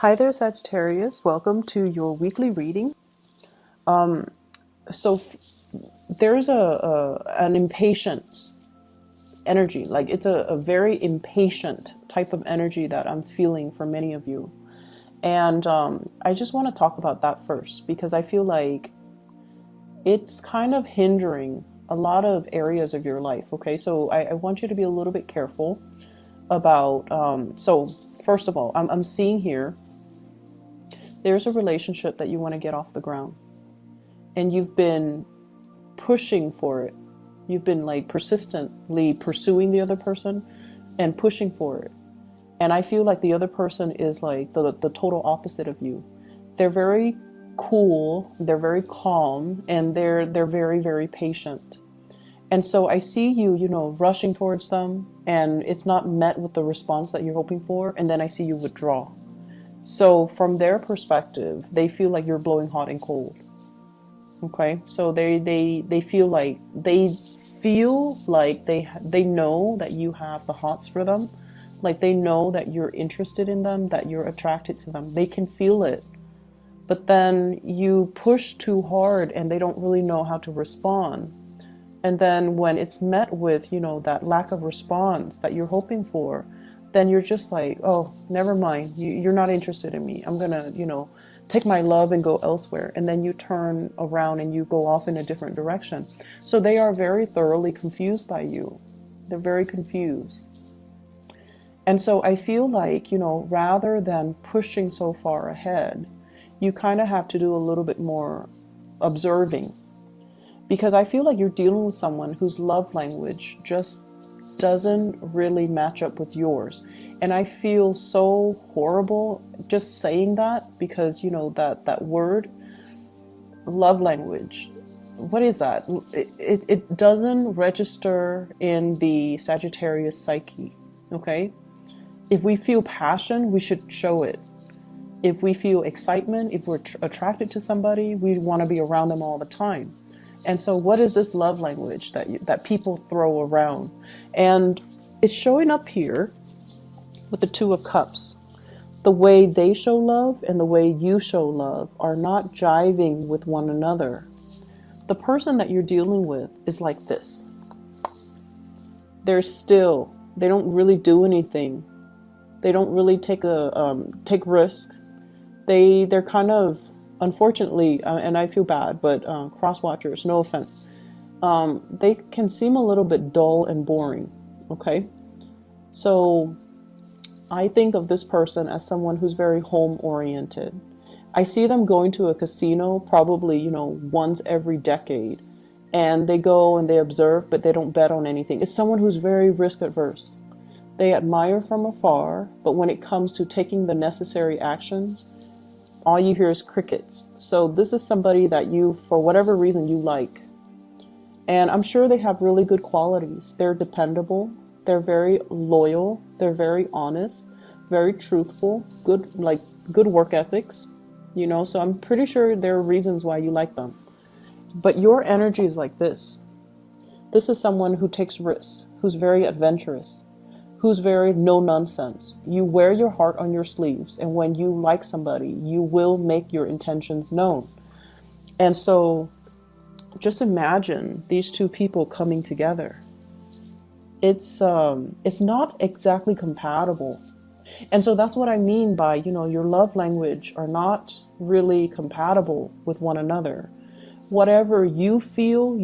Hi there, Sagittarius. Welcome to your weekly reading. Um, so f- there's an impatience energy, like it's a very impatient type of energy that I'm feeling for many of you. And I just want to talk about that first because I feel like it's kind of hindering a lot of areas of your life. Okay, so I want you to be a little bit careful about. So, first of all, I'm seeing here there's a relationship that you want to get off the ground and you've been pushing for it. You've been like persistently pursuing the other person and pushing for it. And I feel like the other person is like the total opposite of you. They're very cool, they're very calm, and they're very, very patient. And so I see you, rushing towards them and it's not met with the response that you're hoping for, and then I see you withdraw. So from their perspective, they feel like you're blowing hot and cold. Okay, so they feel like they know that you have the hots for them, like they know that you're interested in them, that you're attracted to them. They can feel it, but then you push too hard, and they don't really know how to respond. And then when it's met with that lack of response that you're hoping for, then you're just like, oh, never mind. You're not interested in me. I'm gonna take my love and go elsewhere. And then you turn around and you go off in a different direction. So they are very thoroughly confused by you. They're very confused. And so I feel like, rather than pushing so far ahead, you kind of have to do a little bit more observing, because I feel like you're dealing with someone whose love language just doesn't really match up with yours. And I feel so horrible just saying that, because that word, love language, what is that? It doesn't register in the Sagittarius psyche. Okay, if we feel passion, we should show it. If we feel excitement, if we're attracted to somebody, we want to be around them all the time. And so what is this love language that people throw around? And it's showing up here with the Two of Cups. The way they show love and the way you show love are not jiving with one another. The person that you're dealing with is like this. They're still, they don't really do anything. They don't really take risk. They're kind of, unfortunately, and I feel bad, but cross watchers, no offense, they can seem a little bit dull and boring. Okay, so I think of this person as someone who's very home oriented. I see them going to a casino probably once every decade, and they go and they observe, but they don't bet on anything. It's someone who's very risk adverse. They admire from afar, but when it comes to taking the necessary actions, all you hear is crickets. So this is somebody that you, for whatever reason, you like. And I'm sure they have really good qualities. They're dependable. They're very loyal. They're very honest, very truthful, good work ethics, so I'm pretty sure there are reasons why you like them. But your energy is like this. This is someone who takes risks, who's very adventurous, who's very no nonsense. You wear your heart on your sleeves, and when you like somebody, you will make your intentions known. And so just imagine these two people coming together. It's not exactly compatible. And so that's what I mean by, your love language are not really compatible with one another. Whatever you feel,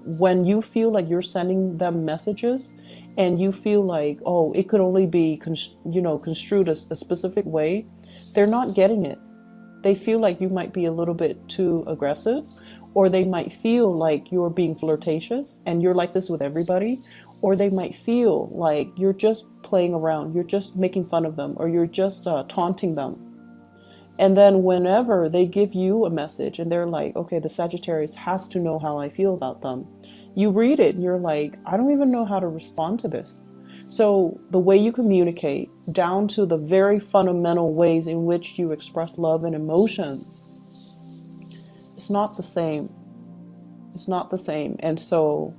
when you feel like you're sending them messages and you feel like, oh, it could only be construed as a specific way, they're not getting it. They feel like you might be a little bit too aggressive, or they might feel like you're being flirtatious and you're like this with everybody, or they might feel like you're just playing around, you're just making fun of them, or you're just taunting them. And then whenever they give you a message and they're like, okay, the Sagittarius has to know how I feel about them, you read it and you're like, I don't even know how to respond to this. So the way you communicate, down to the very fundamental ways in which you express love and emotions, it's not the same. It's not the same. And so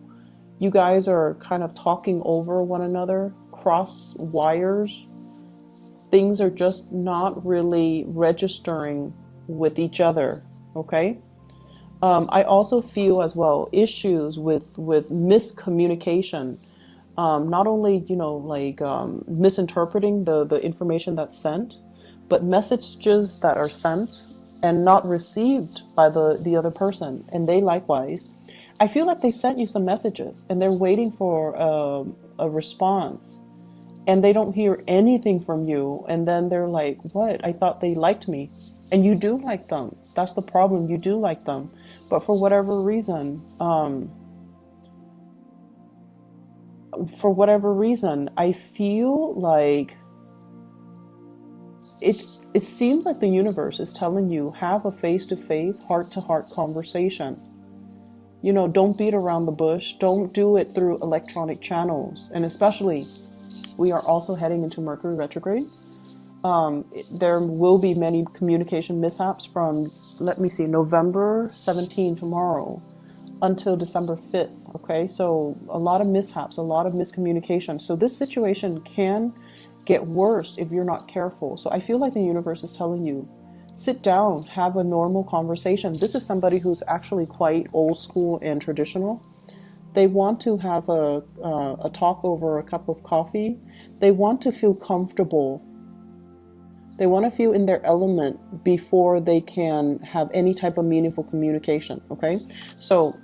you guys are kind of talking over one another, cross wires. things are just not really registering with each other, okay? I also feel as well issues with miscommunication. Not only, you know, like misinterpreting the information that's sent, but messages that are sent and not received by the other person, and they likewise. I feel like they sent you some messages and they're waiting for a response, and they don't hear anything from you, and then they're like, what? I thought they liked me. And you do like them. That's the problem. You do like them. But for whatever reason, I feel like it seems like the universe is telling you, have a face-to-face, heart-to-heart conversation. You know, don't beat around the bush. Don't do it through electronic channels. And especially, we are also heading into Mercury retrograde. There will be many communication mishaps from, let me see, November 17, tomorrow, until December 5th. Okay, so a lot of mishaps, a lot of miscommunication. So this situation can get worse if you're not careful. So I feel like the universe is telling you, sit down, have a normal conversation. This is somebody who's actually quite old school and traditional. They want to have a talk over a cup of coffee. They want to feel comfortable. They want to feel in their element before they can have any type of meaningful communication, okay? So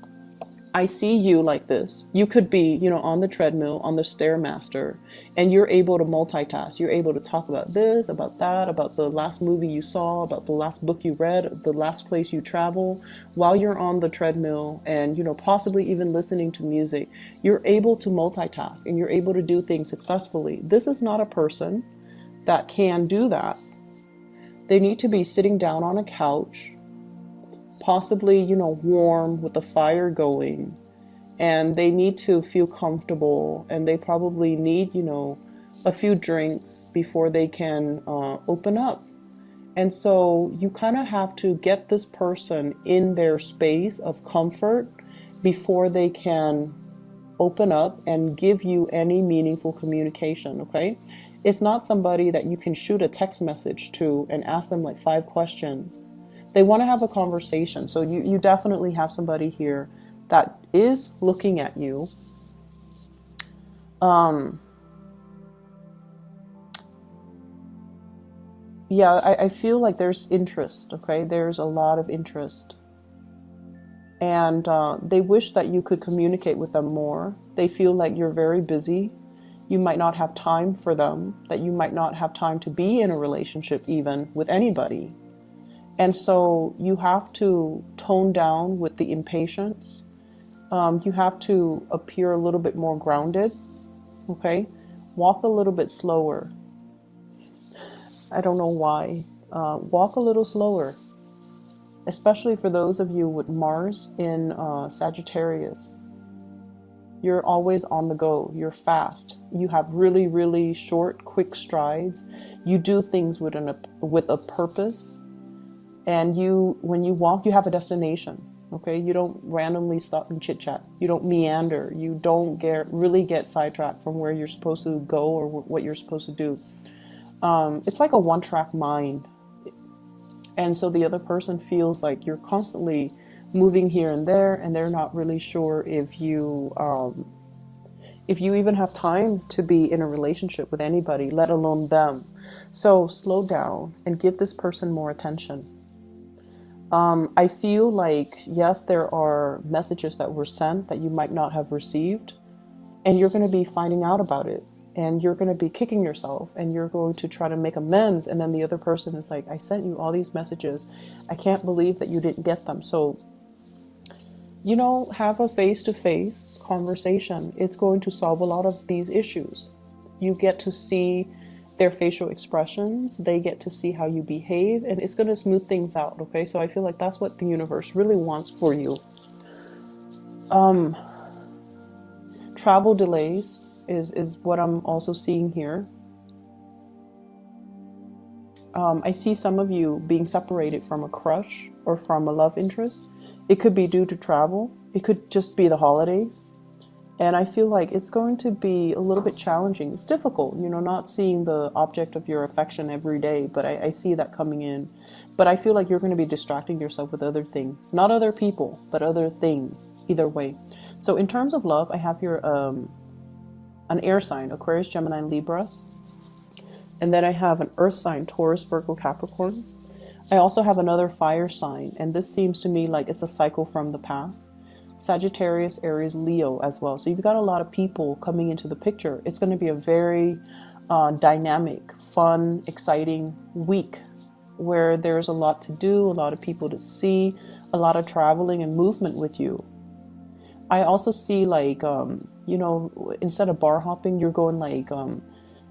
I see you like this. You could be, you know, on the treadmill, on the Stairmaster, and you're able to multitask. You're able to talk about this, about that, about the last movie you saw, about the last book you read, the last place you travel, while you're on the treadmill and, you know, possibly even listening to music. You're able to multitask and you're able to do things successfully. This is not a person that can do that. They need to be sitting down on a couch, possibly, you know, warm with the fire going, and they need to feel comfortable, and they probably need, you know, a few drinks before they can open up. And so you kind of have to get this person in their space of comfort before they can open up and give you any meaningful communication, okay? It's not somebody that you can shoot a text message to and ask them like 5 questions. They want to have a conversation. So you definitely have somebody here that is looking at you. Yeah, I feel like there's interest, okay? There's a lot of interest. And they wish that you could communicate with them more. They feel like you're very busy. You might not have time for them, that you might not have time to be in a relationship even with anybody. And so you have to tone down with the impatience. You have to appear a little bit more grounded, okay? Walk a little bit slower. I don't know why. Walk a little slower, especially for those of you with Mars in Sagittarius. You're always on the go. You're fast. You have really, really short, quick strides. You do things with a purpose. And when you walk, you have a destination. Okay, you don't randomly stop and chit chat. You don't meander. You don't really get sidetracked from where you're supposed to go or what you're supposed to do. It's like a one-track mind. And so the other person feels like you're constantly moving here and there, and they're not really sure if you even have time to be in a relationship with anybody, let alone them. So slow down and give this person more attention. I feel like, yes, there are messages that were sent that you might not have received, and you're going to be finding out about it, and you're going to be kicking yourself, and you're going to try to make amends, and then the other person is like, I sent you all these messages. I can't believe that you didn't get them. So, you know, have a face-to-face conversation. It's going to solve a lot of these issues. You get to see their facial expressions. They get to see how you behave, and it's going to smooth things out, okay? So I feel like that's what the universe really wants for you. Travel delays is what I'm also seeing here. I see some of you being separated from a crush or from a love interest. It could be due to travel. It could just be the holidays. And I feel like it's going to be a little bit challenging. It's difficult, you know, not seeing the object of your affection every day, but I see that coming in. But I feel like you're going to be distracting yourself with other things, not other people, but other things, either way. So in terms of love, I have here an air sign, Aquarius, Gemini, Libra. And then I have an earth sign, Taurus, Virgo, Capricorn. I also have another fire sign, and this seems to me like it's a cycle from the past. Sagittarius, Aries, Leo as well. So you've got a lot of people coming into the picture. It's going to be a very dynamic, fun, exciting week where there's a lot to do, a lot of people to see, a lot of traveling and movement with you. I also see like, you know, instead of bar hopping, you're going like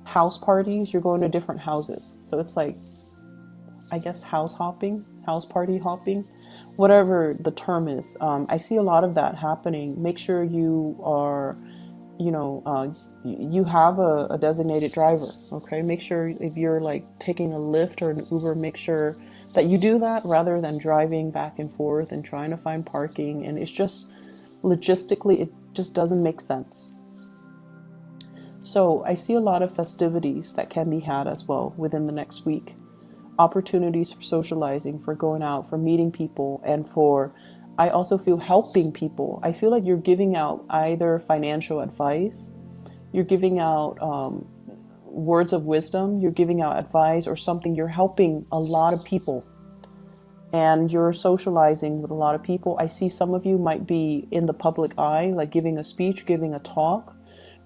house parties, you're going to different houses. So it's like, I guess, house hopping, house party hopping, whatever the term is. I see a lot of that happening. Make sure you are, you know, you have a designated driver, okay? Make sure if you're like taking a Lyft or an Uber, make sure that you do that rather than driving back and forth and trying to find parking. And it's just, logistically, it just doesn't make sense. So I see a lot of festivities that can be had as well within the next week. Opportunities for socializing, for going out, for meeting people, and for, I also feel, helping people. I feel like you're giving out either financial advice, you're giving out words of wisdom, you're giving out advice or something. You're helping a lot of people and you're socializing with a lot of people. I see some of you might be in the public eye, like giving a speech, giving a talk,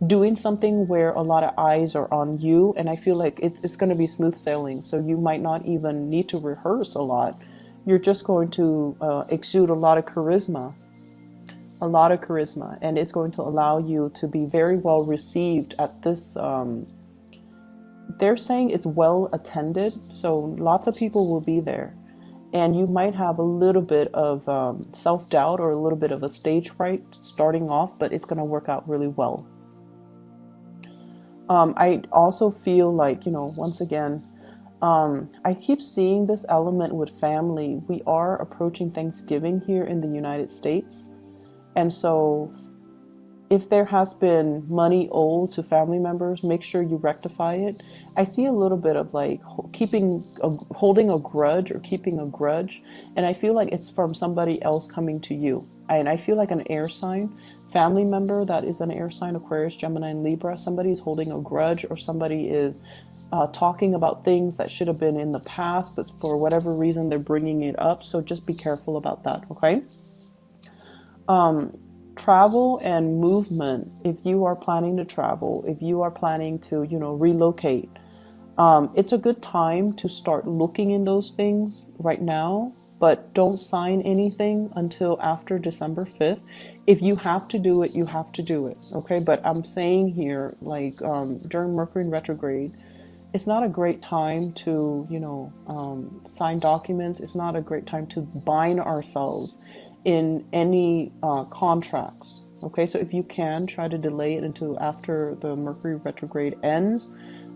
doing something where a lot of eyes are on you. And I feel like it's going to be smooth sailing. So you might not even need to rehearse a lot. You're just going to exude a lot of charisma, and it's going to allow you to be very well received at this. They're saying it's well attended. So lots of people will be there. And you might have a little bit of self-doubt or a little bit of a stage fright starting off, but it's going to work out really well. I also feel like, you know, once again, I keep seeing this element with family. We are approaching Thanksgiving here in the United States. And so if there has been money owed to family members, make sure you rectify it. I see a little bit of like holding a grudge or keeping a grudge. And I feel like it's from somebody else coming to you. And I feel like an air sign, family member that is an air sign, Aquarius, Gemini, and Libra, somebody is holding a grudge or somebody is talking about things that should have been in the past, but for whatever reason, they're bringing it up. So just be careful about that, okay? Travel and movement. If you are planning to travel, if you are planning to, you know, relocate, it's a good time to start looking in those things right now, but don't sign anything until after December 5th. If you have to do it, you have to do it, okay? But I'm saying here, like during Mercury in retrograde, it's not a great time to, you know, sign documents. It's not a great time to bind ourselves in any contracts. Okay, so if you can, try to delay it until after the Mercury retrograde ends.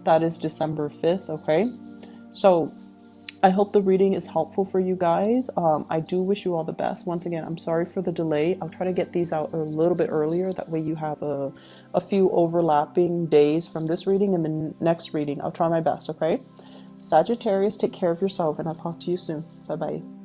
That is December 5th, okay? So I hope the reading is helpful for you guys. I do wish you all the best. Once again, I'm sorry for the delay. I'll try to get these out a little bit earlier. That way you have a few overlapping days from this reading and the next reading. I'll try my best, okay? Sagittarius, take care of yourself, and I'll talk to you soon. Bye-bye.